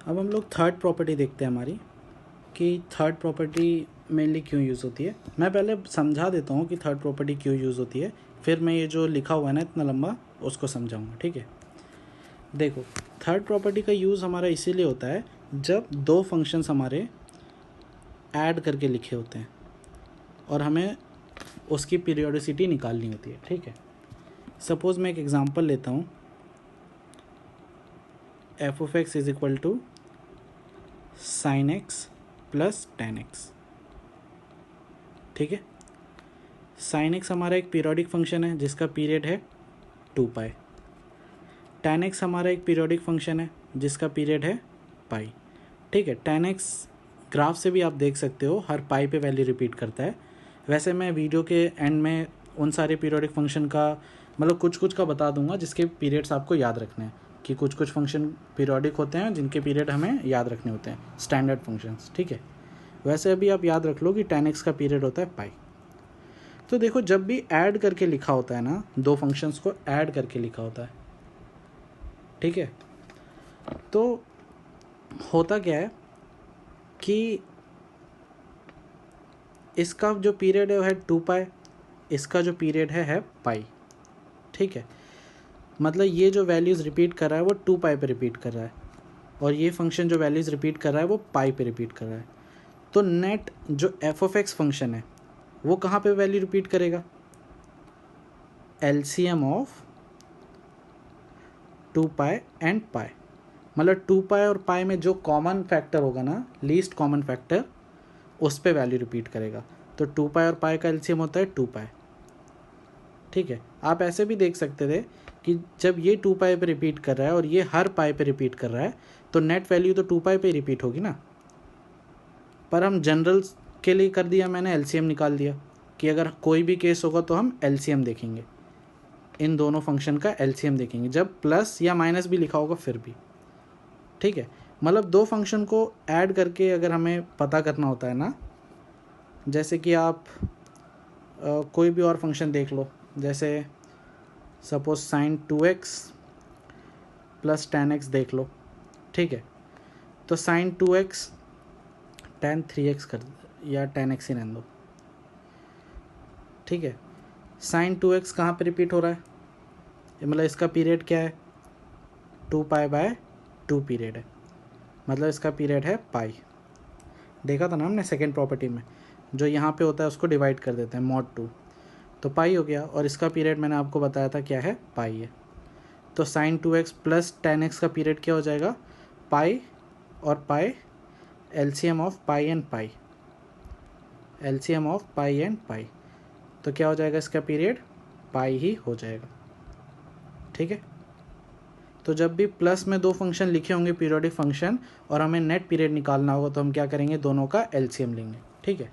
अब हम लोग थर्ड प्रॉपर्टी देखते हैं हमारी, कि थर्ड प्रॉपर्टी मेनली क्यों यूज़ होती है। मैं पहले समझा देता हूँ कि थर्ड प्रॉपर्टी क्यों यूज़ होती है, फिर मैं ये जो लिखा हुआ है ना इतना लंबा उसको समझाऊँगा, ठीक है। देखो, थर्ड प्रॉपर्टी का यूज़ हमारा इसीलिए होता है जब दो फंक्शंस हमारे ऐड करके लिखे होते हैं और हमें उसकी पीरियोडिसिटी निकालनी होती है, ठीक है। सपोज़ मैं एक एग्ज़ाम्पल लेता हूँ, F of X is equal to sine X plus ten X, ठीक है। साइन एक्स हमारा एक पीरियोडिक फंक्शन है जिसका पीरियड है 2 पाई। टेन एक्स हमारा एक पीरियोडिक फंक्शन है जिसका पीरियड है पाई, ठीक है। टेन एक्स ग्राफ से भी आप देख सकते हो हर पाई पे वैल्यू रिपीट करता है। वैसे मैं वीडियो के एंड में उन सारे पीरियोडिक फंक्शन का मतलब कुछ कुछ का बता दूंगा जिसके पीरियड्स आपको याद रखने हैं, कि कुछ कुछ फंक्शन पीरियोडिक होते हैं जिनके पीरियड हमें याद रखने होते हैं, स्टैंडर्ड फंक्शंस, ठीक है। वैसे अभी आप याद रख लो कि टेन एक्स का पीरियड होता है पाई। तो देखो, जब भी ऐड करके लिखा होता है ना, दो फंक्शंस को ऐड करके लिखा होता है, ठीक है, तो होता क्या है कि इसका जो पीरियड है वो है 2 पाई, इसका जो पीरियड है पाई, ठीक है। मतलब ये जो वैल्यूज़ रिपीट कर रहा है वो 2 पाई पे रिपीट कर रहा है और ये फंक्शन जो वैल्यूज़ रिपीट कर रहा है वो पाई पे रिपीट कर रहा है। तो नेट जो एफ ऑफ एक्स फंक्शन है वो कहाँ पे वैल्यू रिपीट करेगा? एलसीएम ऑफ 2 पाई एंड पाई, मतलब 2 पाई और पाई में जो कॉमन फैक्टर होगा ना, लीस्ट कॉमन फैक्टर, उस पे वैल्यू रिपीट करेगा। तो 2 पाई और पाई का एलसीएम होता है 2 पाई, ठीक है। आप ऐसे भी देख सकते थे कि जब ये 2 पाई पे रिपीट कर रहा है और ये हर पाई पे रिपीट कर रहा है तो नेट वैल्यू तो 2 पाई पे रिपीट होगी ना। पर हम जनरल के लिए कर दिया, मैंने एलसीएम निकाल दिया कि अगर कोई भी केस होगा तो हम एलसीएम देखेंगे, इन दोनों फंक्शन का एलसीएम देखेंगे, जब प्लस या माइनस भी लिखा होगा फिर भी, ठीक है। मतलब दो फंक्शन को ऐड करके अगर हमें पता करना होता है ना, जैसे कि आप कोई भी और फंक्शन देख लो, जैसे suppose sine 2x plus ten X देख लो, ठीक है। तो साइन 2x टेन 3x कर या 10x ही रहने दो, ठीक है। साइन 2x कहाँ पे रिपीट हो रहा है? मतलब इसका पीरियड क्या है? 2 पाई बाय 2 पीरियड है, मतलब इसका पीरियड है पाई। देखा था ना हमने सेकेंड प्रॉपर्टी में, जो यहाँ पे होता है उसको डिवाइड कर देते हैं मॉड 2, तो पाई हो गया। और इसका पीरियड मैंने आपको बताया था क्या है, पाई है। तो साइन 2x प्लस 10x का पीरियड क्या हो जाएगा? पाई और pi, LCM of pi and pi, LCM of pi and pi, तो क्या हो जाएगा इसका पीरियड? पाई ही हो जाएगा, ठीक है। तो जब भी प्लस में दो फंक्शन लिखे होंगे पीरियोडिक फंक्शन और हमें नेट पीरियड निकालना होगा तो हम क्या करेंगे? दोनों का एलसीएम लेंगे, ठीक है।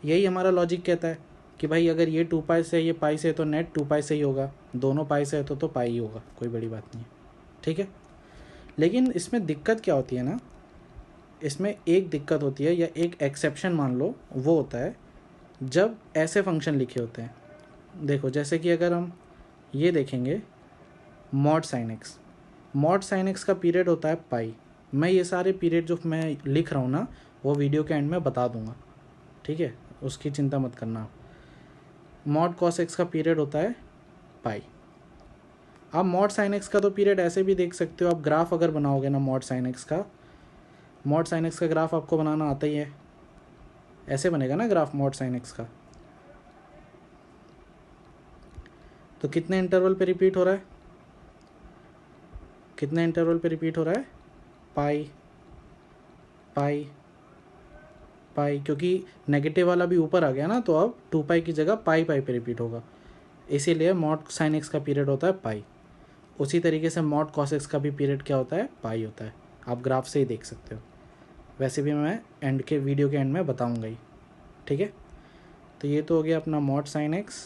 यही हमारा लॉजिक कहता है कि भाई अगर ये 2 पाई से है, ये पाई से है, तो नेट 2 पाई से ही होगा, दोनों पाई से है तो पाई ही होगा, कोई बड़ी बात नहीं है, ठीक है। लेकिन इसमें दिक्कत क्या होती है ना, इसमें एक दिक्कत होती है या एक एक्सेप्शन मान लो, वो होता है जब ऐसे फंक्शन लिखे होते हैं। देखो, जैसे कि अगर हम ये देखेंगे mod sine x, mod sine x का पीरियड होता है पाई। मैं ये सारे पीरियड जो मैं लिख रहा हूँ ना वो वीडियो के एंड में बता दूंगा, ठीक है, उसकी चिंता मत करना आप। मॉड कॉस एक्स का पीरियड होता है पाई। आप मॉड साइन एक्स का तो पीरियड ऐसे भी देख सकते हो, आप ग्राफ अगर बनाओगे ना मॉड साइन एक्स का, मॉड साइन एक्स का ग्राफ आपको बनाना आता ही है, ऐसे बनेगा ना ग्राफ मॉड साइन एक्स का। तो कितने इंटरवल पे रिपीट हो रहा है? कितने इंटरवल पे रिपीट हो रहा है? पाई पाई पाई, क्योंकि नेगेटिव वाला भी ऊपर आ गया ना, तो अब 2 पाई की जगह पाई पाई पे रिपीट होगा, इसीलिए मॉड साइन एक्स का पीरियड होता है पाई। उसी तरीके से मॉड कॉस एक्स का भी पीरियड क्या होता है? पाई होता है। आप ग्राफ से ही देख सकते हो, वैसे भी मैं एंड के वीडियो के एंड में बताऊंगा ही, ठीक है। तो ये तो हो गया अपना mod sine X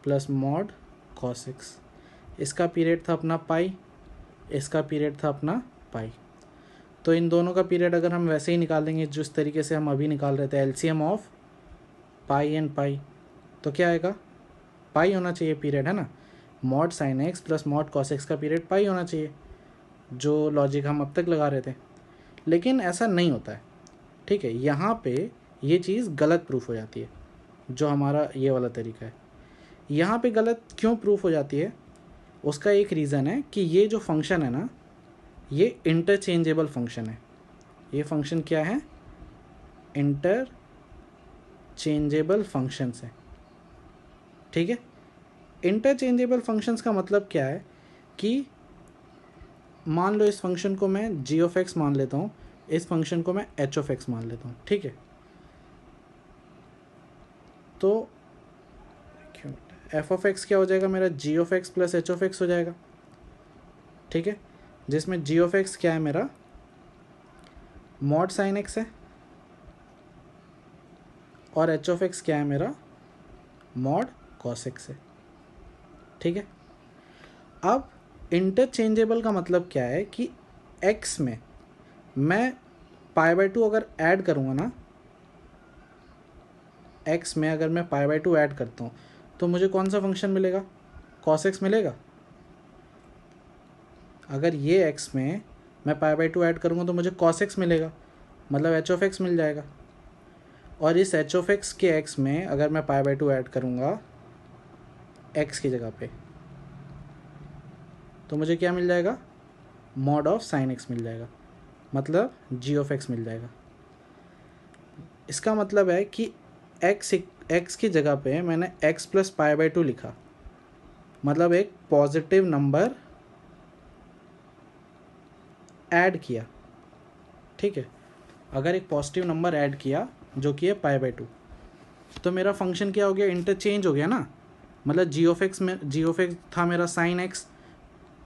plus mod cos x, इसका पीरियड था अपना पाई, इसका पीरियड था अपना पाई। तो इन दोनों का पीरियड अगर हम वैसे ही निकाल देंगे जिस तरीके से हम अभी निकाल रहे थे, LCM of pi and pi, तो क्या आएगा? पाई होना चाहिए पीरियड, है ना। Mod sine X plus mod cos X का पीरियड पाई होना चाहिए। जो लॉजिक हम अब तक लगा रहे थे, लेकिन ऐसा नहीं होता है। ठीक है, यहाँ पे ये चीज़ गलत प्रूफ हो जाती है, जो हमारा ये वाला तरीका है। यहाँ पे गलत क्यों प्रूफ हो जाती है, उसका एक रीज़न है कि ये जो फंक्शन है ना, ये इंटरचेंजेबल फंक्शन है। ये फंक्शन क्या है, इंटरचेंजेबल फंक्शंस है। ठीक है, इंटरचेंजेबल फंक्शंस का मतलब क्या है कि मान लो इस फंक्शन को मैं जी ऑफ एक्स मान लेता हूँ, इस फंक्शन को मैं एच ऑफ एक्स मान लेता हूँ। ठीक है, तो एफ ऑफ एक्स क्या हो जाएगा मेरा, जी of x plus h of x हो जाएगा। ठीक है, जिसमें जी ऑफ एक्स क्या है मेरा, मॉड साइन एक्स है, और एच ऑफ एक्स क्या है मेरा, मॉड कॉस एक्स है। ठीक है, अब इंटरचेंजेबल का मतलब क्या है कि एक्स में मैं π/2 अगर ऐड करूँगा ना, एक्स में अगर मैं π/2 ऐड करता हूँ तो मुझे कौन सा फंक्शन मिलेगा, cos x मिलेगा। अगर ये x में मैं π/2 ऐड करूँगा तो मुझे cos x मिलेगा, मतलब h ऑफ x मिल जाएगा। और इस h ऑफ x के x में अगर मैं π/2 ऐड करूँगा x की जगह पे, तो मुझे क्या मिल जाएगा, मॉड ऑफ साइन x मिल जाएगा, मतलब g ऑफ x मिल जाएगा। इसका मतलब है कि x की जगह पे मैंने x प्लस π/2 लिखा, मतलब एक पॉजिटिव नंबर ऐड किया। ठीक है, अगर एक पॉजिटिव नंबर ऐड किया जो कि है π/2, तो मेरा फंक्शन क्या हो गया, इंटरचेंज हो गया ना। मतलब जी ऑफ एक्स था मेरा साइन एक्स,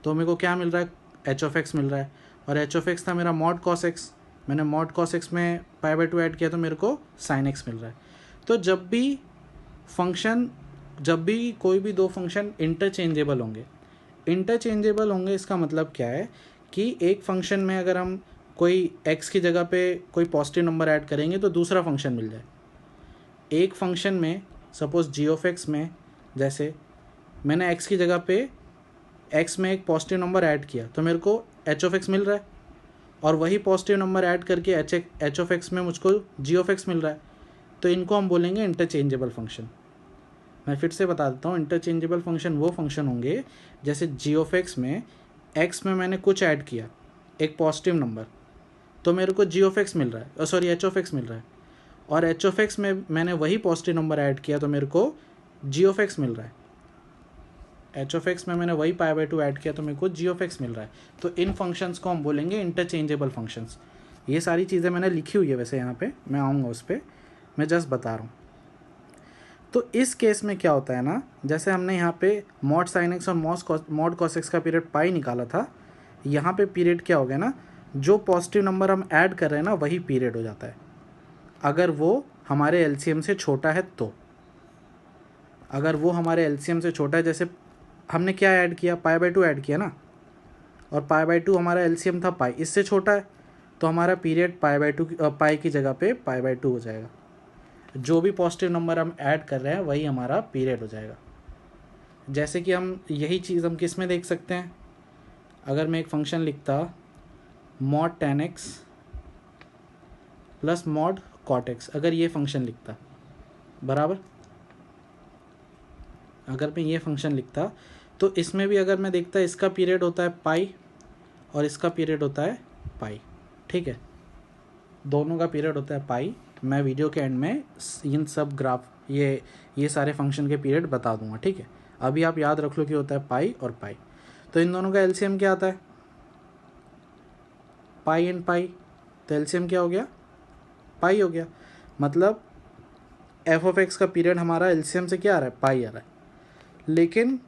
तो मेरे को क्या मिल रहा है, एच ऑफ एक्स मिल रहा है। और एच ऑफ एक्स था मेरा मॉड कॉस एक्स, मैंने मॉड कॉस एक्स में π/2 ऐड किया तो मेरे को साइन एक्स मिल रहा है। तो जब भी कोई भी दो फंक्शन इंटरचेंजेबल होंगे, इसका मतलब क्या है कि एक फंक्शन में अगर हम कोई x की जगह पे कोई पॉजिटिव नंबर ऐड करेंगे तो दूसरा फंक्शन मिल जाए। एक फंक्शन में सपोज जी ऑफ एक्स में, जैसे मैंने x की जगह पे x में एक पॉजिटिव नंबर ऐड किया तो मेरे को h ऑफ एक्स मिल रहा है, और वही पॉजिटिव नंबर ऐड करके h ऑफ एक्स में मुझको g ऑफ एक्स मिल रहा है। तो इनको हम बोलेंगे इंटरचेंजेबल फंक्शन। मैं फिर से बता देता हूँ, इंटरचेंजेबल फंक्शन वो फंक्शन होंगे जैसे जी ऑफ एक्स में x में मैंने कुछ ऐड किया, एक पॉजिटिव नंबर, तो मेरे को जी ऑफ एक्स मिल रहा है, सॉरी एच ऑफ एक्स मिल रहा है। और एच ऑफ एक्स में मैंने वही पॉजिटिव नंबर ऐड किया तो मेरे को जी ऑफ एक्स मिल रहा है। एच ऑफ एक्स में मैंने वही π/2 ऐड किया तो मेरे को जी ऑफ एक्स मिल रहा है। तो इन फंक्शंस को हम बोलेंगे इंटरचेंजेबल फंक्शंस। ये सारी चीज़ें मैंने लिखी हुई है वैसे यहाँ पे, मैं आऊँगा उस पर, मैं जस्ट बता रहा हूँ। तो इस केस में क्या होता है ना, जैसे हमने यहाँ पे मॉड साइन एक्स और मॉड कॉस एक्स का पीरियड पाई निकाला था, यहाँ पे पीरियड क्या हो गया ना, जो पॉजिटिव नंबर हम ऐड कर रहे हैं ना वही पीरियड हो जाता है, अगर वो हमारे एलसीएम से छोटा है तो। अगर वो हमारे एलसीएम से छोटा है, जैसे हमने क्या ऐड किया, π/2 ऐड किया ना, और π/2 हमारा एलसीएम था पाई, इससे छोटा है, तो हमारा पीरियड पाई की जगह पे π/2 हो जाएगा। जो भी पॉजिटिव नंबर हम ऐड कर रहे हैं वही हमारा पीरियड हो जाएगा। जैसे कि हम यही चीज़ हम किस में देख सकते हैं, अगर मैं एक फंक्शन लिखता mod tan x plus mod cot x, अगर ये फंक्शन लिखता बराबर, अगर मैं ये फंक्शन लिखता तो इसमें भी अगर मैं देखता इसका पीरियड होता है पाई और इसका पीरियड होता है पाई। ठीक है, दोनों का पीरियड होता है पाई। मैं वीडियो के एंड में इन सब ग्राफ ये सारे फंक्शन के पीरियड बता दूंगा। ठीक है, अभी आप याद रख लो कि होता है पाई और पाई। तो इन दोनों का एलसीएम क्या आता है, पाई एंड पाई, तो एलसीएम क्या हो गया, पाई हो गया। मतलब एफ ऑफ एक्स का पीरियड हमारा एलसीएम से क्या आ रहा है, पाई आ रहा है। लेकिन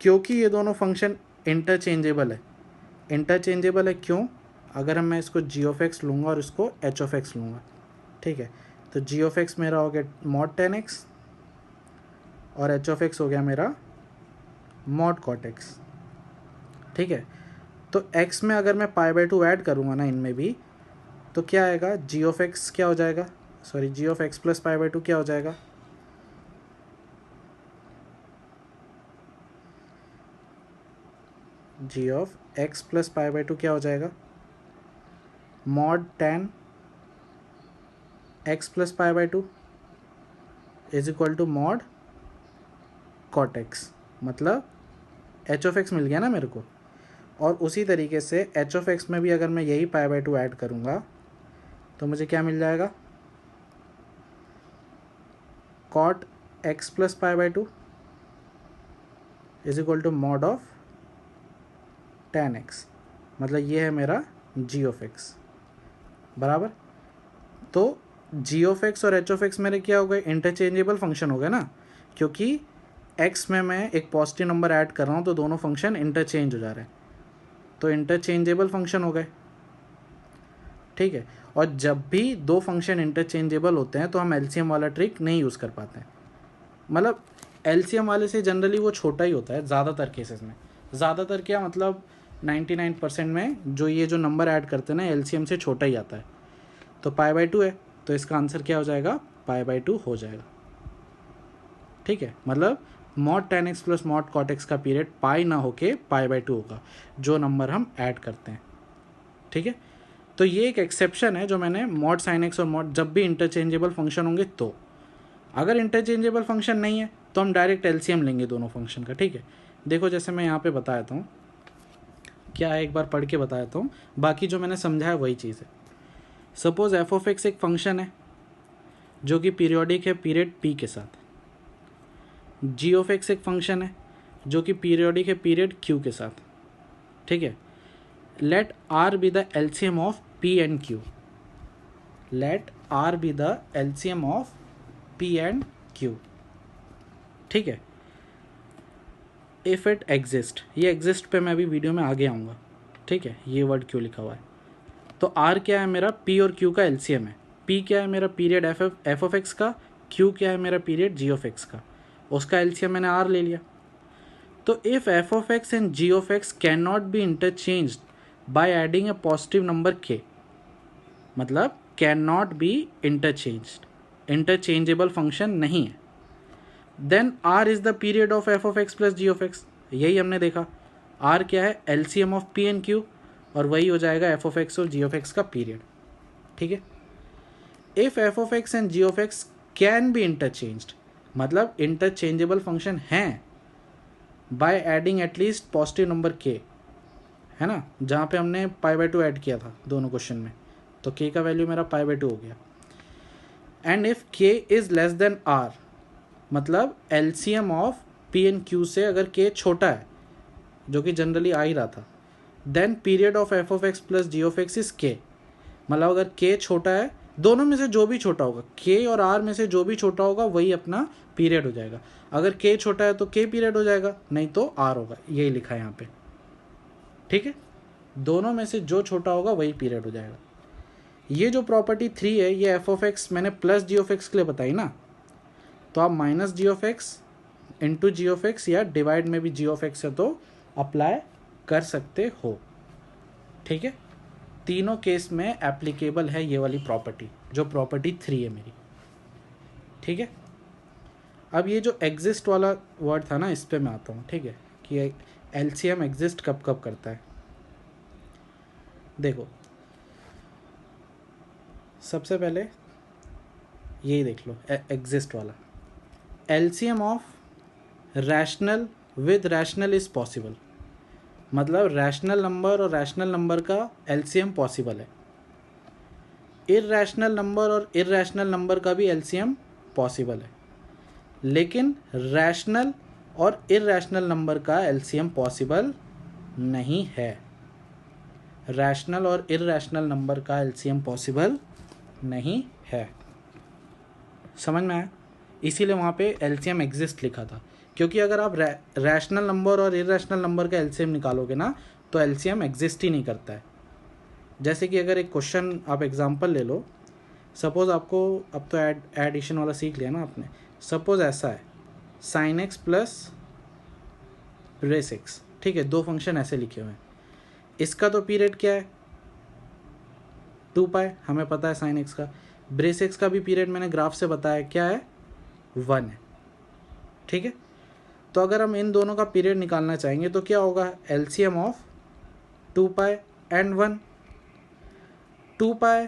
क्योंकि ये दोनों फंक्शन इंटरचेंजेबल है क्यों, अगर मैं इसको जी ऑफ एक्स लूँगा और इसको एच ऑफ एक्स लूँगा, ठीक है, तो जी ऑफ एक्स मेरा हो गया मॉड tan x और एच ऑफ एक्स हो गया मेरा मॉड cot x। ठीक है, तो x में अगर मैं π/2 ऐड करूँगा ना इनमें भी, तो क्या आएगा, जी ऑफ एक्स क्या हो जाएगा, sorry g of x plus π/2 क्या हो जाएगा, g of x plus pi by two क्या हो जाएगा, mod ten x plus pi by two is equal to mod cot x, मतलब एच ऑफ एक्स मिल गया ना मेरे को। और उसी तरीके से एच ऑफ एक्स में भी अगर मैं यही पाई बाई टू ऐड करूँगा तो मुझे क्या मिल जाएगा, cot X plus pi by two is equal to mod of ten X, मतलब ये है मेरा जी ऑफ एक्स बराबर। तो जी ऑफ एक्स और एच ऑफ एक्स मेरे क्या हो गए, इंटरचेंजेबल फंक्शन हो गए ना, क्योंकि एक्स में मैं एक पॉजिटिव नंबर ऐड कर रहा हूँ तो दोनों फंक्शन इंटरचेंज हो जा रहे हैं, तो इंटरचेंजेबल फंक्शन हो गए। ठीक है, और जब भी दो फंक्शन इंटरचेंजेबल होते हैं तो हम एलसीएम वाला ट्रिक नहीं यूज़ कर पाते हैं, मतलब एलसीएम वाले से जनरली वो छोटा ही होता है ज़्यादातर केसेस में। ज़्यादातर क्या मतलब 99% में जो ये जो नंबर ऐड करते हैं ना एलसीएम से छोटा ही आता है। तो पाई बाई टू है तो इसका आंसर क्या हो जाएगा, पाई बाई टू हो जाएगा। ठीक है, मतलब mod ten x plus mod cot X का पीरियड पाई ना होके पाई बाई टू होगा जो नंबर हम ऐड करते हैं। ठीक है, तो ये एक एक्सेप्शन है जो मैंने मॉड साइन एक्स और मॉड जब भी इंटरचेंजेबल फंक्शन होंगे तो, अगर इंटरचेंजेबल फंक्शन नहीं है तो हम डायरेक्ट एलसीएम लेंगे दोनों फंक्शन का। ठीक है, देखो जैसे मैं यहाँ पे बताता हूँ क्या है, एक बार पढ़ के बताता हूँ, बाकी जो मैंने समझाया वही चीज़ है। सपोज एफ ऑफ एक्स एक फंक्शन है जो कि पीरियोडिक है पीरियड पी के साथ, जी ऑफ एक्स एक फंक्शन है जो कि पीरियोडिक है पीरियड क्यू के साथ। ठीक है, let R be the LCM of P and Q, let R be the LCM of P and Q. ठीक है, इफ़ इट एग्जिस्ट, ये एग्जिस्ट पे मैं अभी वीडियो में आगे आऊँगा। ठीक है, ये वर्ड क्यों लिखा हुआ है, तो आर क्या है मेरा, पी और क्यू का एलसीएम है। पी क्या है मेरा पीरियड एफ ऑफ एक्स का, क्यू क्या है मेरा पीरियड जी ऑफ एक्स का, उसका एलसीएम मैंने आर ले लिया। तो if F of X and G of X can not be interchanged by adding a positive number K, मतलब can not be interchanged, interchangeable function नहीं है, then R is the period of F of x plus G of X. यही हमने देखा, R क्या है, LCM of P and Q, और वही हो जाएगा एफ ऑफ एक्स और जी ऑफ एक्स का पीरियड। ठीक है, if F of X and G of X can be interchanged, मतलब इंटरचेंजेबल फंक्शन हैं by adding at least positive number K, है ना, जहाँ पे हमने पाई बाई टू ऐड किया था दोनों क्वेश्चन में, तो के का वैल्यू मेरा पाई बाई टू हो गया। एंड इफ के इज लेस देन आर, मतलब LCM of P and Q से अगर के छोटा है, जो कि जनरली आ ही रहा था, then period of F of x plus G of X is K, मतलब अगर के छोटा है, दोनों में से जो भी छोटा होगा, के और आर में से जो भी छोटा होगा वही अपना पीरियड हो जाएगा। अगर के छोटा है तो के पीरियड हो जाएगा, नहीं तो आर होगा, यही लिखा है यहाँ पे। ठीक है, दोनों में से जो छोटा होगा वही पीरियड हो जाएगा। ये जो प्रॉपर्टी 3 है ये एफ ऑफ एक्स मैंने प्लस जी ऑफ एक्स के लिए बताई ना, तो आप minus G of X into G of X या डिवाइड में भी जी ऑफ एक्स है तो अप्लाई कर सकते हो। ठीक है, तीनों केस में एप्लीकेबल है ये वाली प्रॉपर्टी, जो प्रॉपर्टी 3 है मेरी। ठीक है, अब ये जो एग्जिस्ट वाला वर्ड था ना, इस पे मैं आता हूँ। ठीक है, कि एलसीएम एग्जिस्ट कब कब करता है। देखो सबसे पहले यही देख लो, एग्जिस्ट वाला, LCM of rational with rational is possible, मतलब रैशनल नंबर और रैशनल नंबर का एलसीएम पॉसिबल है। इररैशनल नंबर और इररैशनल नंबर का भी एलसीएम पॉसिबल है, लेकिन रैशनल और इररैशनल नंबर का एलसीएम पॉसिबल नहीं है। रैशनल और इररैशनल नंबर का एलसीएम पॉसिबल नहीं है, समझ में आया, इसीलिए वहाँ पे एलसीएम एग्जिस्ट लिखा था। क्योंकि अगर आप रैशनल नंबर और इररैशनल नंबर का एलसीएम निकालोगे ना तो एलसीएम एग्जिस्ट ही नहीं करता है। जैसे कि अगर एक क्वेश्चन आप एग्जांपल ले लो, सपोज आपको अब तो एडिशन वाला सीख लिया ना आपने, सपोज ऐसा है sine X plus brace X. ठीक है, दो फंक्शन ऐसे लिखे हुए हैं, इसका तो पीरियड क्या है 2 पाई, हमें पता है साइन एक्स का, ब्रेस एक्स का भी पीरियड मैंने ग्राफ से बताया क्या है 1 है। ठीक है, तो अगर हम इन दोनों का पीरियड निकालना चाहेंगे तो क्या होगा, एलसीएम ऑफ 2 पाई एंड 1। 2 पाई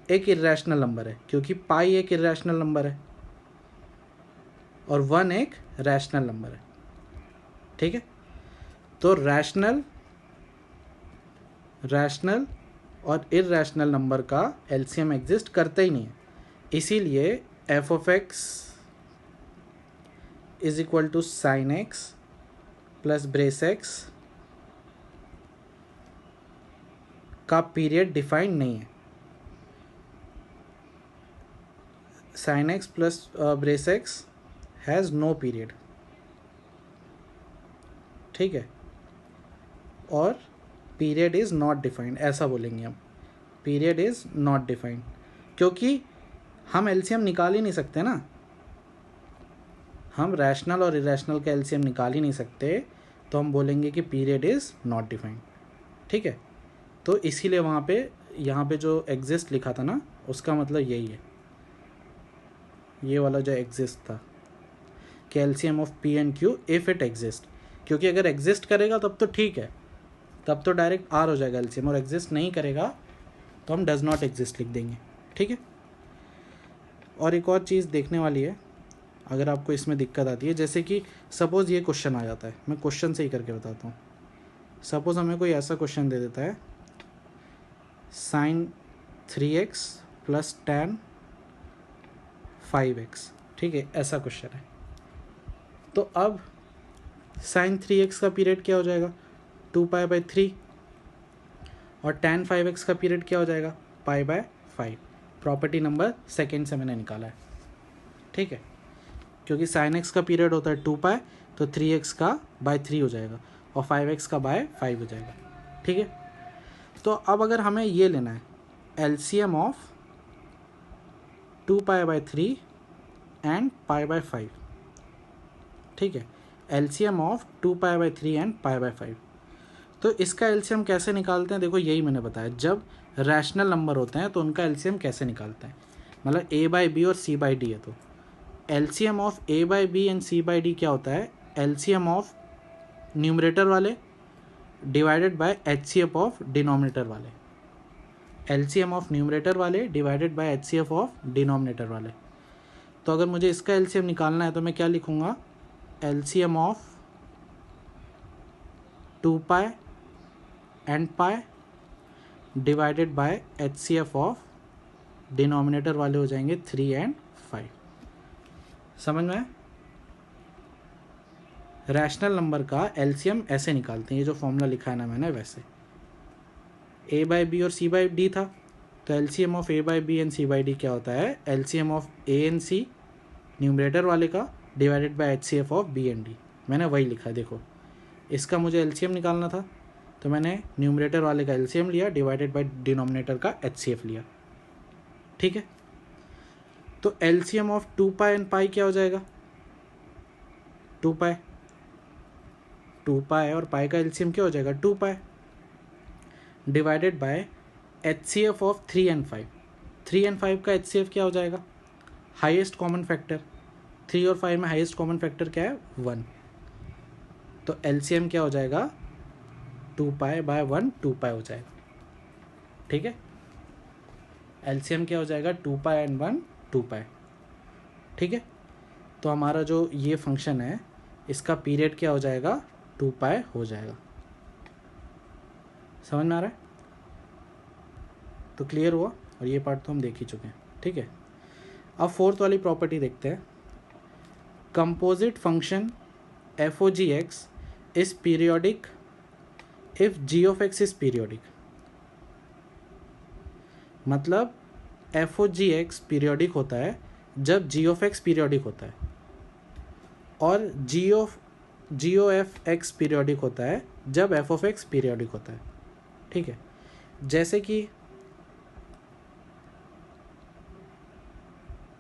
एक इरेशनल नंबर है क्योंकि पाई एक इरेशनल नंबर है और 1 एक रैशनल नंबर है, ठीक है। तो रैशनल और इरेशनल नंबर का एलसीएम एग्जिस्ट करता ही नहीं है, इसीलिए F of X is equal to sine X plus brace X का पीरियड डिफाइंड नहीं है। Sine X plus brace X has no period, ठीक है। और पीरियड इज़ नॉट डिफाइंड, ऐसा बोलेंगे हम, पीरियड इज़ नॉट डिफाइंड, क्योंकि हम एलसीएम निकाल ही नहीं सकते ना, हम रैशनल और इरेशनल का एलसीएम निकाल ही नहीं सकते, तो हम बोलेंगे कि पीरियड इज़ नॉट डिफाइंड, ठीक है। तो इसीलिए वहाँ पे यहाँ पे जो एग्जिस्ट लिखा था ना, उसका मतलब यही है, ये वाला जो एग्जिस्ट था कि LCM of P and Q if it exist, क्योंकि अगर एग्जिस्ट करेगा तब तो ठीक है, तब तो डायरेक्ट आर हो जाएगा एलसीएम, और एग्जिस्ट नहीं करेगा तो हम डज नॉट एग्जिस्ट लिख देंगे, ठीक है। और एक और चीज़ देखने वाली है, अगर आपको इसमें दिक्कत आती है, जैसे कि सपोज़ ये क्वेश्चन आ जाता है, मैं क्वेश्चन से ही करके बताता हूँ। सपोज़ हमें कोई ऐसा क्वेश्चन दे देता है, sign 3x plus tan 5x, ठीक है, ऐसा क्वेश्चन है। तो अब साइन 3x का पीरियड क्या हो जाएगा, 2π/3, और tan 5x का पीरियड क्या हो जाएगा, π/5। प्रॉपर्टी नंबर सेकेंड से मैंने निकाला है, ठीक है, क्योंकि sin x का पीरियड होता है 2π, तो 3x का /3 हो जाएगा और 5x का /5 हो जाएगा, ठीक है। तो अब अगर हमें ये लेना है एलसीएम ऑफ 2π/3 एंड π/5, ठीक है, एलसीएम ऑफ 2π/3 एंड π/5, तो इसका एलसीएम कैसे निकालते हैं, देखो यही मैंने बताया, जब रैशनल नंबर होते हैं तो उनका एलसीएम कैसे निकालते हैं, मतलब a/b और c/d है, तो LCM of a/b and c/d क्या होता है, एलसीएम ऑफ न्यूमरेटर वाले divided by HCF of denominator वाले, एलसीएम ऑफ न्यूमरेटर वाले divided by HCF of denominator वाले। तो अगर मुझे इसका एलसीएम निकालना है तो मैं क्या लिखूँगा, LCM of 2π and pi divided by HCF of denominator वाले हो जाएंगे 3 एंड 5। समझ में? रैशनल नंबर का एलसीएम ऐसे निकालते हैं, ये जो फॉर्मूला लिखा है ना मैंने वैसे, a/b और c/d था, तो LCM of a/b and c/d क्या होता है, LCM of a and c numerator वाले का divided by HCF of b and d, मैंने वही लिखा है। देखो इसका मुझे एलसीएम निकालना था तो मैंने न्यूमरेटर वाले का एलसीएम लिया डिवाइडेड बाय डिनोमिनेटर का एचसीएफ लिया, ठीक है। तो एलसीएम ऑफ 2π एंड पाई क्या हो जाएगा, 2π, 2π और पाई का एलसीएम क्या हो जाएगा 2π divided by HCF of 3 and 5। 3 and 5 का एचसीएफ क्या हो जाएगा, हाईएस्ट कॉमन फैक्टर, 3 और 5 में हाईएस्ट कॉमन फैक्टर क्या है 1, तो एलसीएम क्या हो जाएगा 2π/1, 2π हो जाएगा, ठीक है। एलसीएम क्या हो जाएगा 2π एंड 1, 2π, ठीक है। तो हमारा जो ये फंक्शन है इसका पीरियड क्या हो जाएगा 2π हो जाएगा। समझ में आ रहा है? तो क्लियर हुआ, और ये पार्ट तो हम देख ही चुके हैं, ठीक है। अब फोर्थ वाली प्रॉपर्टी देखते हैं, composite function F O G X is periodic if G of X is periodic, मतलब F O G X periodic होता है जब जी ऑफ एक्स पीरियोडिक होता है, और जी ओ एफ एक्स पीरियोडिक होता है जब एफ ऑफ एक्स पीरियोडिक होता है, ठीक है। जैसे कि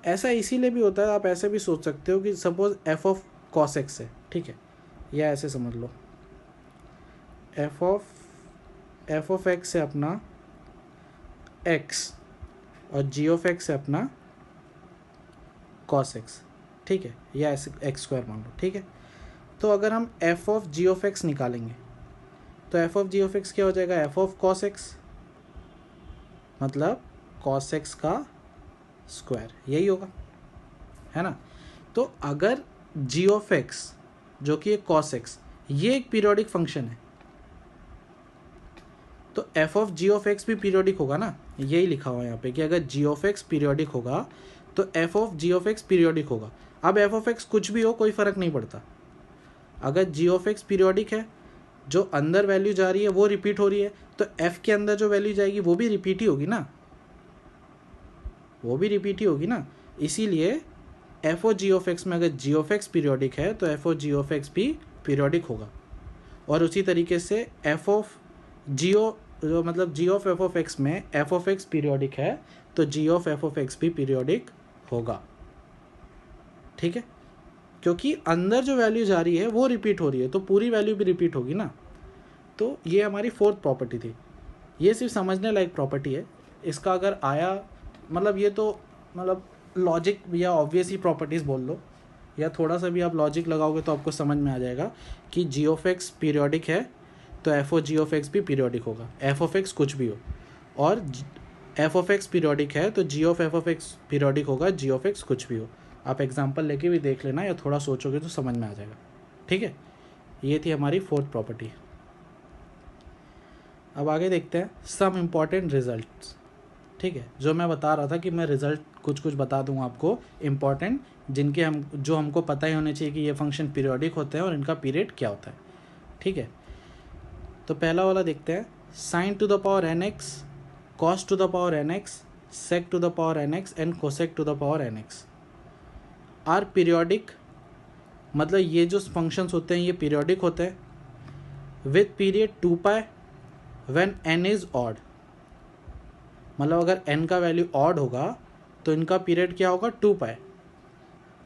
ऐसा इसीलिए भी होता है, आप ऐसे भी सोच सकते हो कि suppose F of cos x है, ठीक है, या ऐसे समझ लो एफ ऑफ एक्स है अपना एक्स और जी ऑफ एक्स है अपना कॉस एक्स, ठीक है, या ऐसे एक्स स्क्वायर मान लो, ठीक है। तो अगर हम F of G of X निकालेंगे तो F of G of X क्या हो जाएगा, एफ ऑफ कॉस एक्स, मतलब कॉस एक्स का स्क्वायर, यही होगा, है ना। तो अगर जी ऑफ एक्स जो कि एक कॉस एक्स, ये एक पीरियोडिक फंक्शन है, तो F of G of X भी पीरियोडिक होगा ना, यही लिखा हुआ है यहाँ पे कि अगर जी ऑफ एक्स पीरियोडिक होगा तो F of G of x periodic होगा। अब एफ ऑफ एक्स कुछ भी हो, कोई फ़र्क नहीं पड़ता। अगर जी ऑफ एक्स पीरियोडिक है, जो अंदर वैल्यू जा रही है वो रिपीट हो रही है, तो एफ के अंदर जो वैल्यू जाएगी वो भी रिपीट ही होगी ना, वो भी रिपीट ही होगी ना। इसीलिए F O G of X में अगर जी ऑफ एक्स पीरियोडिक है तो F O G of X भी पीरियोडिक होगा। और उसी तरीके से एफ ऑफ जी ओ जो मतलब जी ऑफ एफ ऑफ एक्स में एफ ऑफ एक्स पीरियोडिक है तो जी ऑफ एफ ऑफ एक्स भी पीरियोडिक होगा, ठीक है, क्योंकि अंदर जो वैल्यू जा रही है वो रिपीट हो रही है तो पूरी वैल्यू भी रिपीट होगी ना। तो ये हमारी फोर्थ प्रॉपर्टी थी। ये सिर्फ समझने लायक प्रॉपर्टी है, इसका अगर आया मतलब ये तो मतलब लॉजिक या ऑब्वियस ही प्रॉपर्टीज़ बोल लो, या थोड़ा सा भी आप लॉजिक लगाओगे तो आपको समझ में आ जाएगा कि जी ऑफ एक्स पीरियोडिक है तो F O G of X भी पीरियोडिक होगा, एफ ऑफ एक्स कुछ भी हो। और एफ ऑफ एक्स पीरियोडिक है तो जी of F of x periodic होगा, जी ऑफ एक्स कुछ भी हो। आप एग्जांपल लेके भी देख लेना या थोड़ा सोचोगे तो समझ में आ जाएगा, ठीक है। ये थी हमारी फोर्थ प्रॉपर्टी। अब आगे देखते हैं सम इम्पॉर्टेंट रिजल्ट्स, ठीक है। जो मैं बता रहा था कि मैं रिजल्ट कुछ कुछ बता दूंगा आपको इम्पॉर्टेंट, जिनके जो हमको पता ही होने चाहिए कि ये फंक्शन पीरियोडिक होते हैं और इनका पीरियड क्या होता है, ठीक है। तो पहला वाला देखते हैं, sine to the power N X, cos to the power N X, sec to the power N X and cosec to the power N X are periodic. मतलब ये जो फंक्शंस होते हैं ये पीरियोडिक होते हैं with period 2π when n is odd. मतलब अगर n का वैल्यू ऑड होगा तो इनका पीरियड क्या होगा 2π,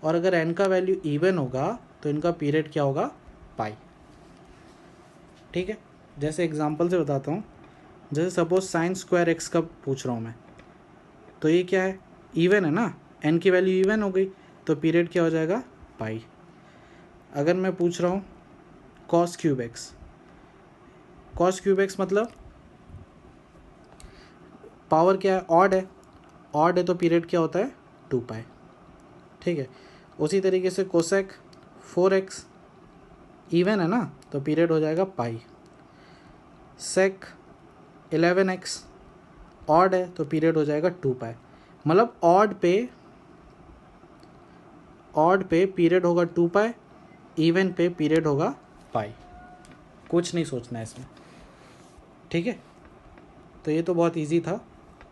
और अगर n का वैल्यू इवन होगा तो इनका पीरियड क्या होगा पाई, ठीक है। जैसे एग्जांपल से बताता हूँ, जैसे सपोज साइन स्क्वायर एक्स का पूछ रहा हूँ मैं, तो ये क्या है, इवन है ना, n की वैल्यू इवन हो गई तो पीरियड क्या हो जाएगा पाई। अगर मैं पूछ रहा हूँ cos cube x, cos cube x मतलब पावर क्या है, ऑड है, ऑड है तो पीरियड क्या होता है 2π, ठीक है। उसी तरीके से कोसेक 4x इवन है ना तो पीरियड हो जाएगा पाई। सेक 11x ऑड है तो पीरियड हो जाएगा 2π। मतलब ऑड पे पीरियड होगा 2π, इवन पे पीरियड होगा पाई। कुछ नहीं सोचना है इसमें, ठीक है। तो ये तो बहुत इजी था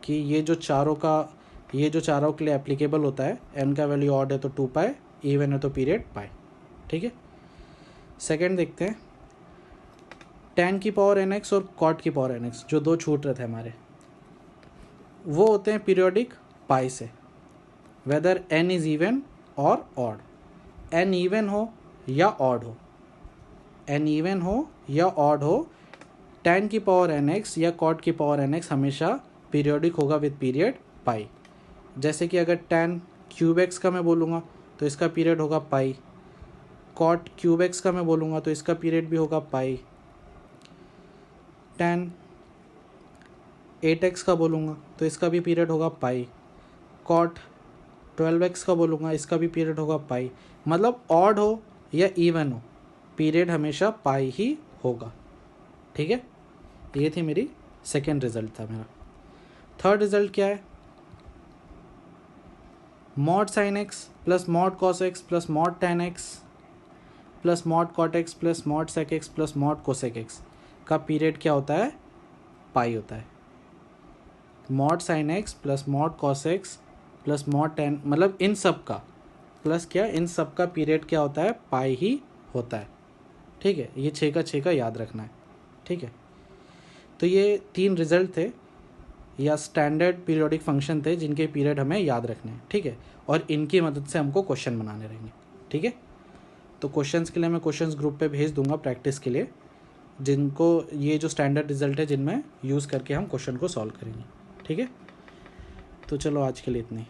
कि ये जो चारों के लिए एप्लीकेबल होता है, n का वैल्यू ऑड है तो 2π, इवन है तो पीरियड पाई, ठीक है। सेकंड देखते हैं, tan की पावर nx और cot की पावर nx जो दो छूट रहे थे हमारे, वो होते हैं पीरियोडिक पाई से, वेदर n इज इवन और ऑड। n इवन हो या ऑड हो, n इवन हो या ऑड हो, tan की पावर nx या cot की पावर nx हमेशा पीरियोडिक होगा विद पीरियड पाई। जैसे कि अगर tan क्यूब एक्स का मैं बोलूँगा तो इसका पीरियड होगा पाई, cot क्यूब एक्स का मैं बोलूँगा तो इसका पीरियड भी होगा पाई, tan 8x का बोलूँगा तो इसका भी पीरियड होगा पाई, cot 12x का बोलूँगा इसका भी पीरियड होगा पाई। मतलब ऑड हो या इवन हो, पीरियड हमेशा पाई ही होगा, ठीक है। ये थी मेरी सेकेंड रिजल्ट था मेरा। थर्ड रिजल्ट क्या है, mod sine X plus mod cos X plus mod tan X plus mod cot X plus mod sec X plus mod cosec X का पीरियड क्या होता है पाई होता है। Mod sine X plus mod cos X plus mod tan, मतलब इन सब का प्लस क्या, इन सब का पीरियड क्या होता है पाई ही होता है, ठीक है। ये 6 का 6 का याद रखना है, ठीक है। तो ये 3 रिजल्ट थे या स्टैंडर्ड पीरियोडिक फंक्शन थे जिनके पीरियड हमें याद रखने हैं, ठीक है। और इनकी मदद से हमको क्वेश्चन बनाने रहेंगे, ठीक है। तो क्वेश्चंस के लिए मैं क्वेश्चंस ग्रुप पे भेज दूंगा प्रैक्टिस के लिए, जिनको ये जो स्टैंडर्ड रिजल्ट है जिनमें यूज़ करके हम क्वेश्चन को सॉल्व करेंगे, ठीक है। तो चलो आज के लिए इतना ही।